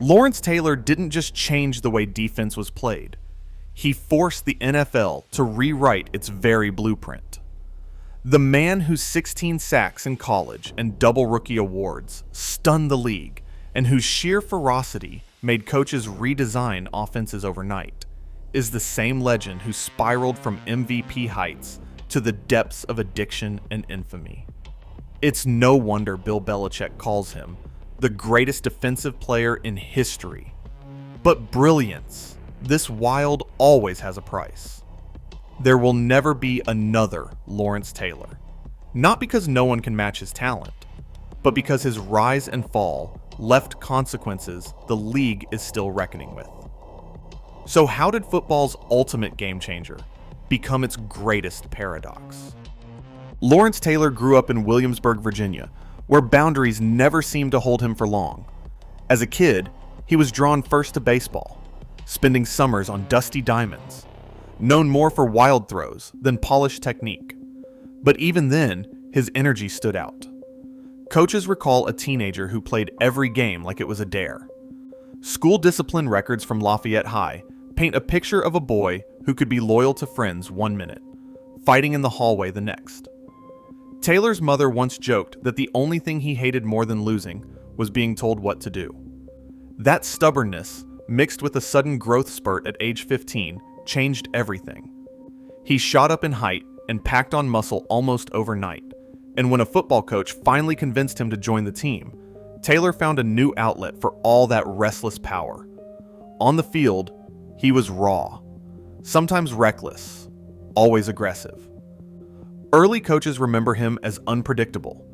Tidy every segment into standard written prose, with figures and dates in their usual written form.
Lawrence Taylor didn't just change the way defense was played. He forced the NFL to rewrite its very blueprint. The man whose 16 sacks in college and double rookie awards stunned the league, and whose sheer ferocity made coaches redesign offenses overnight, is the same legend who spiraled from MVP heights to the depths of addiction and infamy. It's no wonder Bill Belichick calls him the greatest defensive player in history. But brilliance, this wild, always has a price. There will never be another Lawrence Taylor. Not because no one can match his talent, but because his rise and fall left consequences the league is still reckoning with. So how did football's ultimate game changer become its greatest paradox? Lawrence Taylor grew up in Williamsburg, Virginia, where boundaries never seemed to hold him for long. As a kid, he was drawn first to baseball, spending summers on dusty diamonds, known more for wild throws than polished technique. But even then, his energy stood out. Coaches recall a teenager who played every game like it was a dare. School discipline records from Lafayette High paint a picture of a boy who could be loyal to friends 1 minute, fighting in the hallway the next. Taylor's mother once joked that the only thing he hated more than losing was being told what to do. That stubbornness, mixed with a sudden growth spurt at age 15, changed everything. He shot up in height and packed on muscle almost overnight, and when a football coach finally convinced him to join the team, Taylor found a new outlet for all that restless power. On the field, he was raw, sometimes reckless, always aggressive. Early coaches remember him as unpredictable,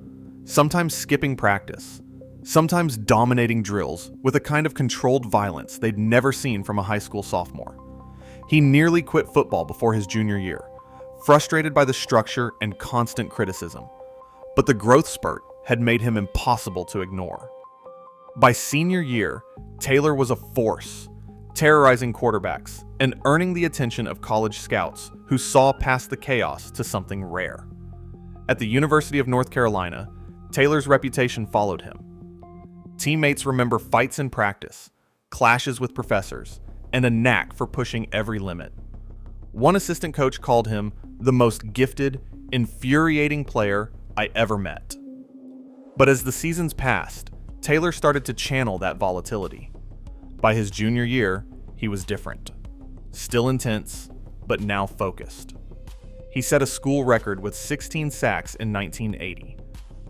sometimes skipping practice, sometimes dominating drills with a kind of controlled violence they'd never seen from a high school sophomore. He nearly quit football before his junior year, frustrated by the structure and constant criticism. But the growth spurt had made him impossible to ignore. By senior year, Taylor was a force, terrorizing quarterbacks and earning the attention of college scouts who saw past the chaos to something rare. At the University of North Carolina, Taylor's reputation followed him. Teammates remember fights in practice, clashes with professors, and a knack for pushing every limit. One assistant coach called him the most gifted, infuriating player I ever met. But as the seasons passed, Taylor started to channel that volatility. By his junior year, he was different. Still intense, but now focused. He set a school record with 16 sacks in 1980,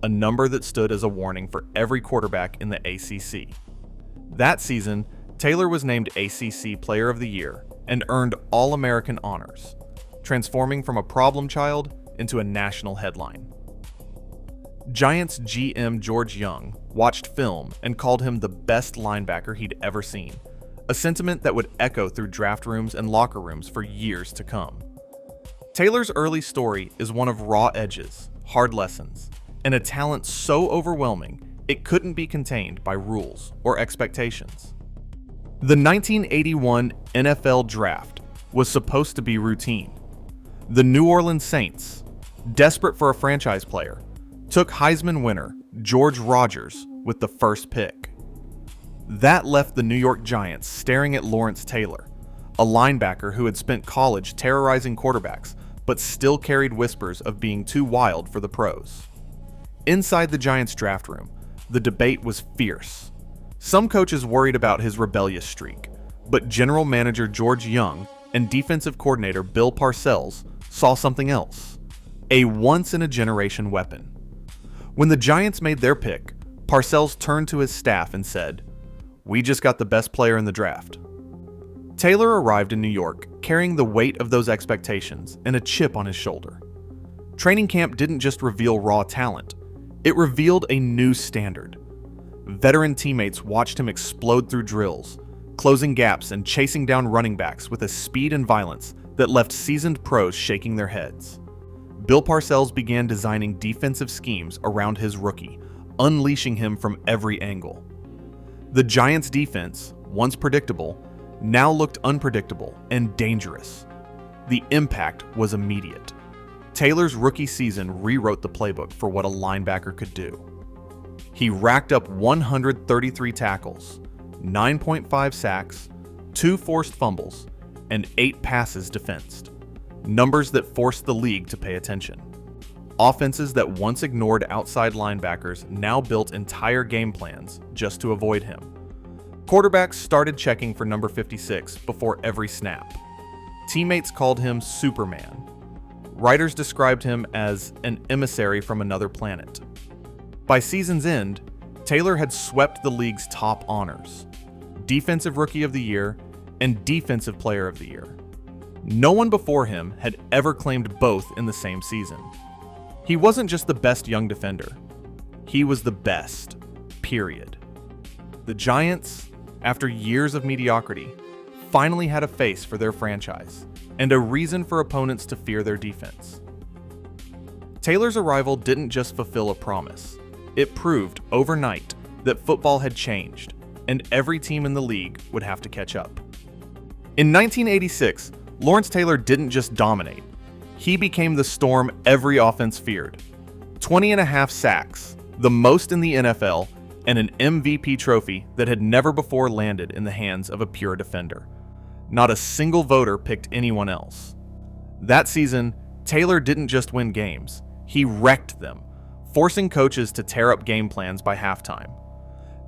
a number that stood as a warning for every quarterback in the ACC. That season, Taylor was named ACC Player of the Year and earned All-American honors, transforming from a problem child into a national headline. Giants GM George Young watched film and called him the best linebacker he'd ever seen, a sentiment that would echo through draft rooms and locker rooms for years to come. Taylor's early story is one of raw edges, hard lessons, and a talent so overwhelming it couldn't be contained by rules or expectations. The 1981 NFL Draft was supposed to be routine. The New Orleans Saints, desperate for a franchise player, took Heisman winner George Rogers with the first pick. That left the New York Giants staring at Lawrence Taylor, a linebacker who had spent college terrorizing quarterbacks but still carried whispers of being too wild for the pros. Inside the Giants draft room, the debate was fierce. Some coaches worried about his rebellious streak, but general manager George Young and defensive coordinator Bill Parcells saw something else: a once-in-a-generation weapon. When the Giants made their pick, Parcells turned to his staff and said, "We just got the best player in the draft." Taylor arrived in New York carrying the weight of those expectations and a chip on his shoulder. Training camp didn't just reveal raw talent, it revealed a new standard. Veteran teammates watched him explode through drills, closing gaps and chasing down running backs with a speed and violence that left seasoned pros shaking their heads. Bill Parcells began designing defensive schemes around his rookie, unleashing him from every angle. The Giants' defense, once predictable, now looked unpredictable and dangerous. The impact was immediate. Taylor's rookie season rewrote the playbook for what a linebacker could do. He racked up 133 tackles, 9.5 sacks, 2 forced fumbles, and 8 passes defensed. Numbers that forced the league to pay attention. Offenses that once ignored outside linebackers now built entire game plans just to avoid him. Quarterbacks started checking for number 56 before every snap. Teammates called him Superman. Writers described him as an emissary from another planet. By season's end, Taylor had swept the league's top honors: Defensive Rookie of the Year and Defensive Player of the Year. No one before him had ever claimed both in the same season. He wasn't just the best young defender. He was the best, period. The Giants, after years of mediocrity, finally had a face for their franchise and a reason for opponents to fear their defense. Taylor's arrival didn't just fulfill a promise. It proved overnight that football had changed, and every team in the league would have to catch up. In 1986, Lawrence Taylor didn't just dominate. He became the storm every offense feared. 20.5 sacks, the most in the NFL, and an MVP trophy that had never before landed in the hands of a pure defender. Not a single voter picked anyone else. That season, Taylor didn't just win games, he wrecked them, forcing coaches to tear up game plans by halftime.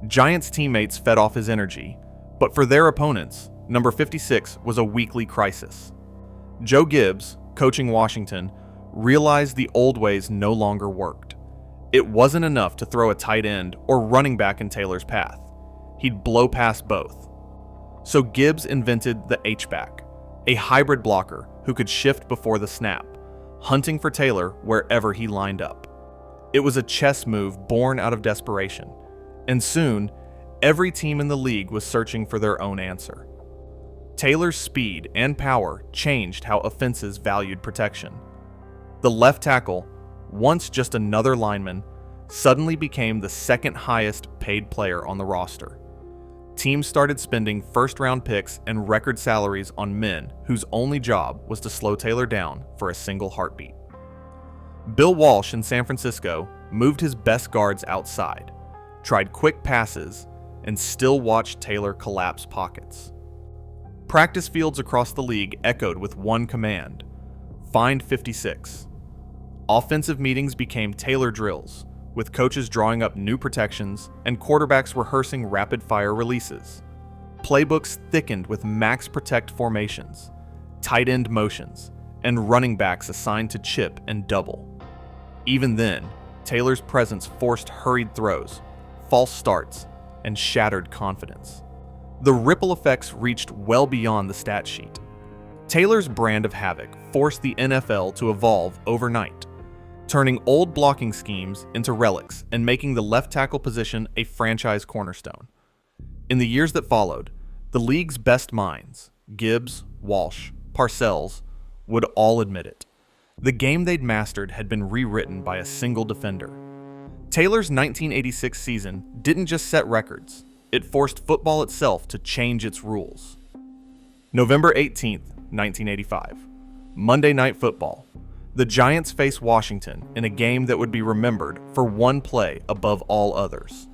Giants teammates fed off his energy, but for their opponents, number 56 was a weekly crisis. Joe Gibbs, coaching Washington, realized the old ways no longer worked. It wasn't enough to throw a tight end or running back in Taylor's path. He'd blow past both. So Gibbs invented the H-back, a hybrid blocker who could shift before the snap, hunting for Taylor wherever he lined up. It was a chess move born out of desperation, and soon, every team in the league was searching for their own answer. Taylor's speed and power changed how offenses valued protection. The left tackle, once just another lineman, suddenly became the second highest paid player on the roster. Teams started spending first-round picks and record salaries on men whose only job was to slow Taylor down for a single heartbeat. Bill Walsh in San Francisco moved his best guards outside, tried quick passes, and still watched Taylor collapse pockets. Practice fields across the league echoed with one command: find 56. Offensive meetings became Taylor drills, with coaches drawing up new protections and quarterbacks rehearsing rapid-fire releases. Playbooks thickened with max protect formations, tight end motions, and running backs assigned to chip and double. Even then, Taylor's presence forced hurried throws, false starts, and shattered confidence. The ripple effects reached well beyond the stat sheet. Taylor's brand of havoc forced the NFL to evolve overnight, turning old blocking schemes into relics and making the left tackle position a franchise cornerstone. In the years that followed, the league's best minds, Gibbs, Walsh, Parcells, would all admit it. The game they'd mastered had been rewritten by a single defender. Taylor's 1986 season didn't just set records, it forced football itself to change its rules. November 18th, 1985. Monday Night Football. The Giants face Washington in a game that would be remembered for one play above all others.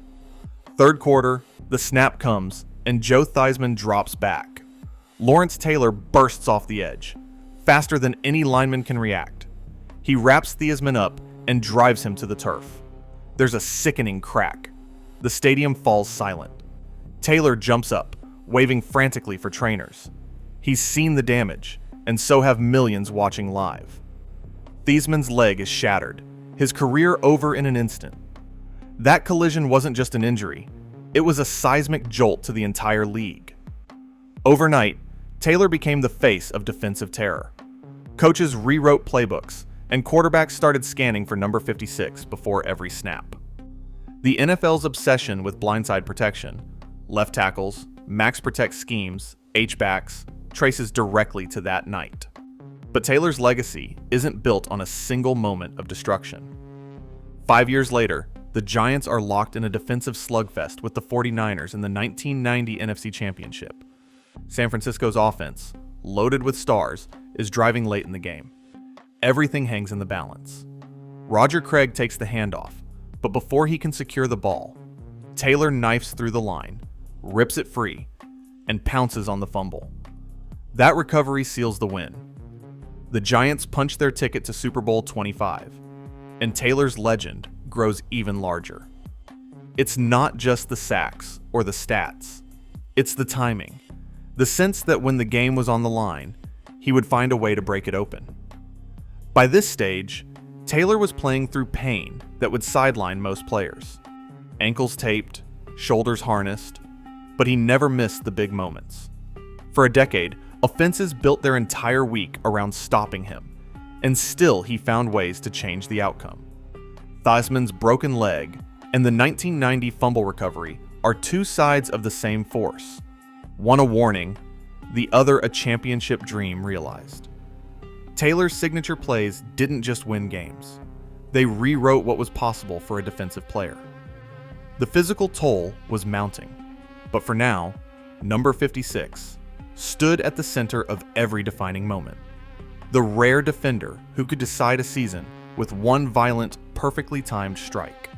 Third quarter, the snap comes, and Joe Theismann drops back. Lawrence Taylor bursts off the edge, faster than any lineman can react. He wraps Theismann up and drives him to the turf. There's a sickening crack. The stadium falls silent. Taylor jumps up, waving frantically for trainers. He's seen the damage, and so have millions watching live. Theismann's leg is shattered, his career over in an instant. That collision wasn't just an injury, it was a seismic jolt to the entire league. Overnight, Taylor became the face of defensive terror. Coaches rewrote playbooks, and quarterbacks started scanning for number 56 before every snap. The NFL's obsession with blindside protection, left tackles, max protect schemes, H-backs, traces directly to that night. But Taylor's legacy isn't built on a single moment of destruction. 5 years later, the Giants are locked in a defensive slugfest with the 49ers in the 1990 NFC Championship. San Francisco's offense, loaded with stars, is driving late in the game. Everything hangs in the balance. Roger Craig takes the handoff, but before he can secure the ball, Taylor knifes through the line, rips it free, and pounces on the fumble. That recovery seals the win. The Giants punch their ticket to Super Bowl 25, and Taylor's legend grows even larger. It's not just the sacks or the stats. It's the timing. The sense that when the game was on the line, he would find a way to break it open. By this stage, Taylor was playing through pain that would sideline most players. Ankles taped, shoulders harnessed, but he never missed the big moments. For a decade, offenses built their entire week around stopping him, and still he found ways to change the outcome. Theismann's broken leg and the 1990 fumble recovery are two sides of the same force. One a warning, the other a championship dream realized. Taylor's signature plays didn't just win games. They rewrote what was possible for a defensive player. The physical toll was mounting, but for now, number 56 stood at the center of every defining moment. The rare defender who could decide a season with one violent, perfectly timed strike.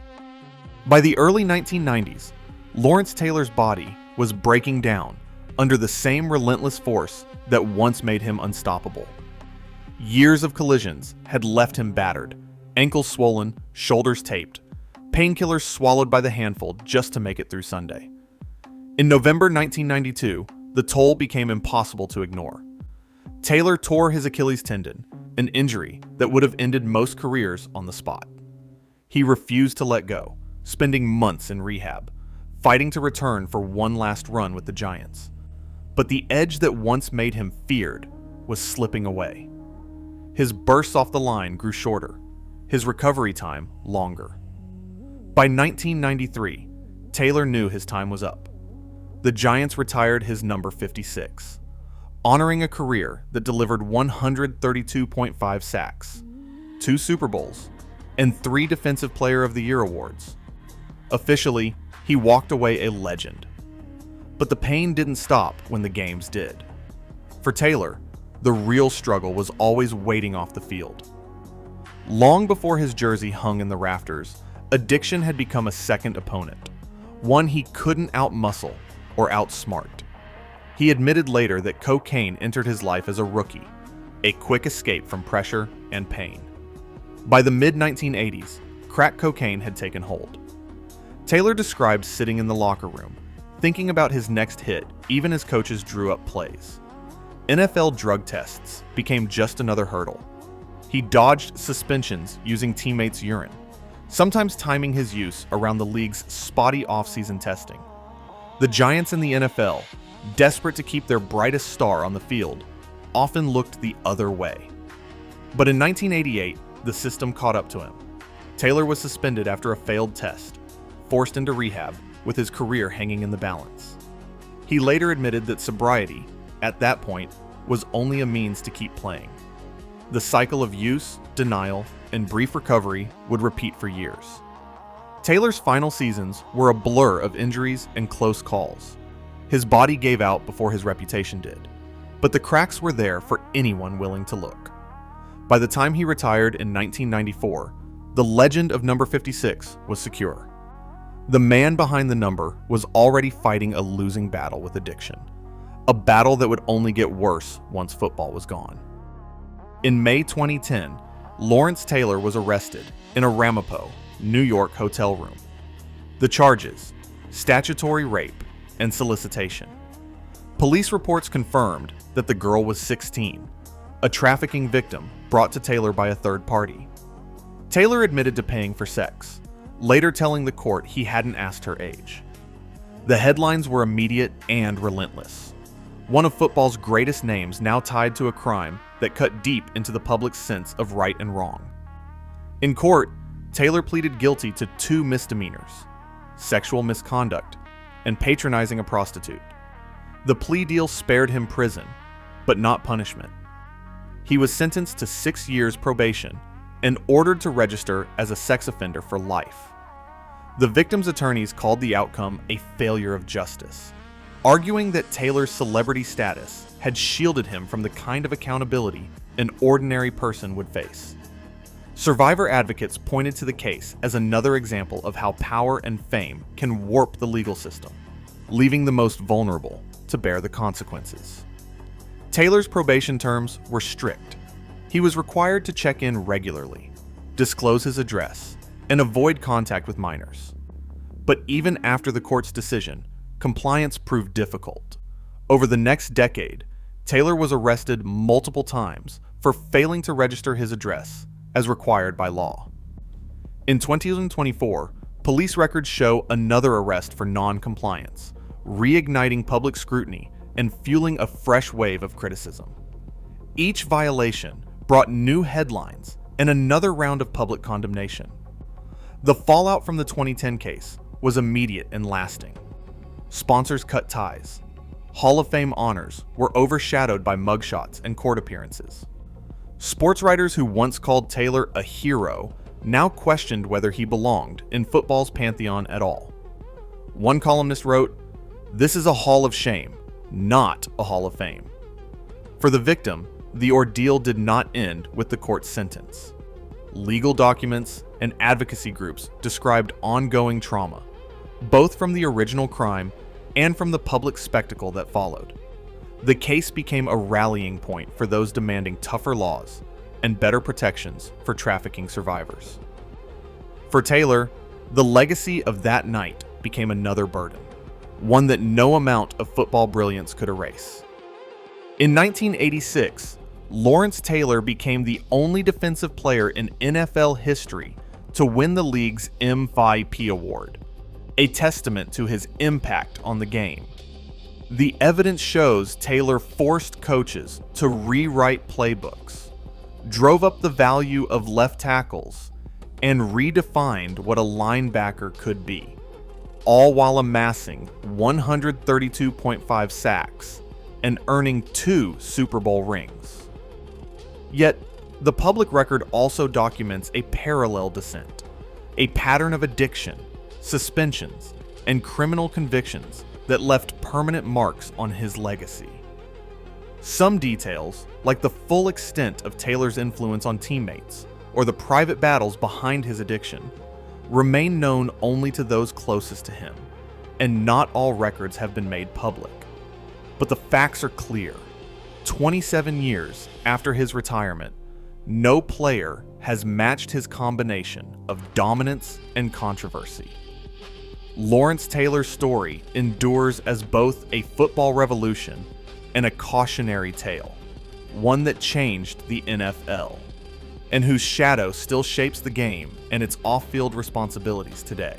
By the early 1990s, Lawrence Taylor's body was breaking down under the same relentless force that once made him unstoppable. Years of collisions had left him battered, ankles swollen, shoulders taped, painkillers swallowed by the handful just to make it through Sunday. In November 1992, the toll became impossible to ignore. Taylor tore his Achilles tendon, an injury that would have ended most careers on the spot. He refused to let go, spending months in rehab, fighting to return for one last run with the Giants. But the edge that once made him feared was slipping away. His bursts off the line grew shorter, his recovery time longer. By 1993, Taylor knew his time was up. The Giants retired his number 56, honoring a career that delivered 132.5 sacks, 2 Super Bowls, and 3 Defensive Player of the Year awards. Officially, he walked away a legend. But the pain didn't stop when the games did. For Taylor, the real struggle was always waiting off the field. Long before his jersey hung in the rafters, addiction had become a second opponent, one he couldn't outmuscle or outsmart. He admitted later that cocaine entered his life as a rookie, a quick escape from pressure and pain. By the mid-1980s, crack cocaine had taken hold. Taylor described sitting in the locker room, thinking about his next hit even as coaches drew up plays. NFL drug tests became just another hurdle. He dodged suspensions using teammates' urine, sometimes timing his use around the league's spotty off-season testing. The Giants and the NFL, desperate to keep their brightest star on the field, often looked the other way. But in 1988, the system caught up to him. Taylor was suspended after a failed test, forced into rehab, with his career hanging in the balance. He later admitted that sobriety, at that point, was only a means to keep playing. The cycle of use, denial, and brief recovery would repeat for years. Taylor's final seasons were a blur of injuries and close calls. His body gave out before his reputation did, but the cracks were there for anyone willing to look. By the time he retired in 1994, the legend of number 56 was secure. The man behind the number was already fighting a losing battle with addiction, a battle that would only get worse once football was gone. In May 2010, Lawrence Taylor was arrested in a Ramapo, New York hotel room. The charges: statutory rape and solicitation. Police reports confirmed that the girl was 16, a trafficking victim brought to Taylor by a third party. Taylor admitted to paying for sex, later telling the court he hadn't asked her age. The headlines were immediate and relentless. One of football's greatest names now tied to a crime that cut deep into the public's sense of right and wrong. In court, Taylor pleaded guilty to 2 misdemeanors: sexual misconduct and patronizing a prostitute. The plea deal spared him prison, but not punishment. He was sentenced to 6 years probation and ordered to register as a sex offender for life. The victim's attorneys called the outcome a failure of justice, arguing that Taylor's celebrity status had shielded him from the kind of accountability an ordinary person would face. Survivor advocates pointed to the case as another example of how power and fame can warp the legal system. leaving the most vulnerable to bear the consequences. Taylor's probation terms were strict. He was required to check in regularly, disclose his address, and avoid contact with minors. But even after the court's decision, compliance proved difficult. Over the next decade, Taylor was arrested multiple times for failing to register his address as required by law. In 2024, police records show another arrest for non-compliance, reigniting public scrutiny and fueling a fresh wave of criticism. Each violation brought new headlines and another round of public condemnation. The fallout from the 2010 case was immediate and lasting. Sponsors cut ties. Hall of Fame honors were overshadowed by mugshots and court appearances. Sports writers who once called Taylor a hero now questioned whether he belonged in football's pantheon at all. One columnist wrote, "This is a hall of shame, not a hall of fame." For the victim, the ordeal did not end with the court's sentence. Legal documents and advocacy groups described ongoing trauma, both from the original crime and from the public spectacle that followed. The case became a rallying point for those demanding tougher laws and better protections for trafficking survivors. For Taylor, the legacy of that night became another burden, one that no amount of football brilliance could erase. In 1986, Lawrence Taylor became the only defensive player in NFL history to win the league's MVP award, a testament to his impact on the game. The evidence shows Taylor forced coaches to rewrite playbooks, drove up the value of left tackles, and redefined what a linebacker could be, all while amassing 132.5 sacks and earning 2 Super Bowl rings. Yet, the public record also documents a parallel descent, a pattern of addiction, suspensions, and criminal convictions that left permanent marks on his legacy. Some details, like the full extent of Taylor's influence on teammates or the private battles behind his addiction, remain known only to those closest to him, and not all records have been made public. But the facts are clear. 27 years after his retirement, no player has matched his combination of dominance and controversy. Lawrence Taylor's story endures as both a football revolution and a cautionary tale, one that changed the NFL, and whose shadow still shapes the game and its off-field responsibilities today.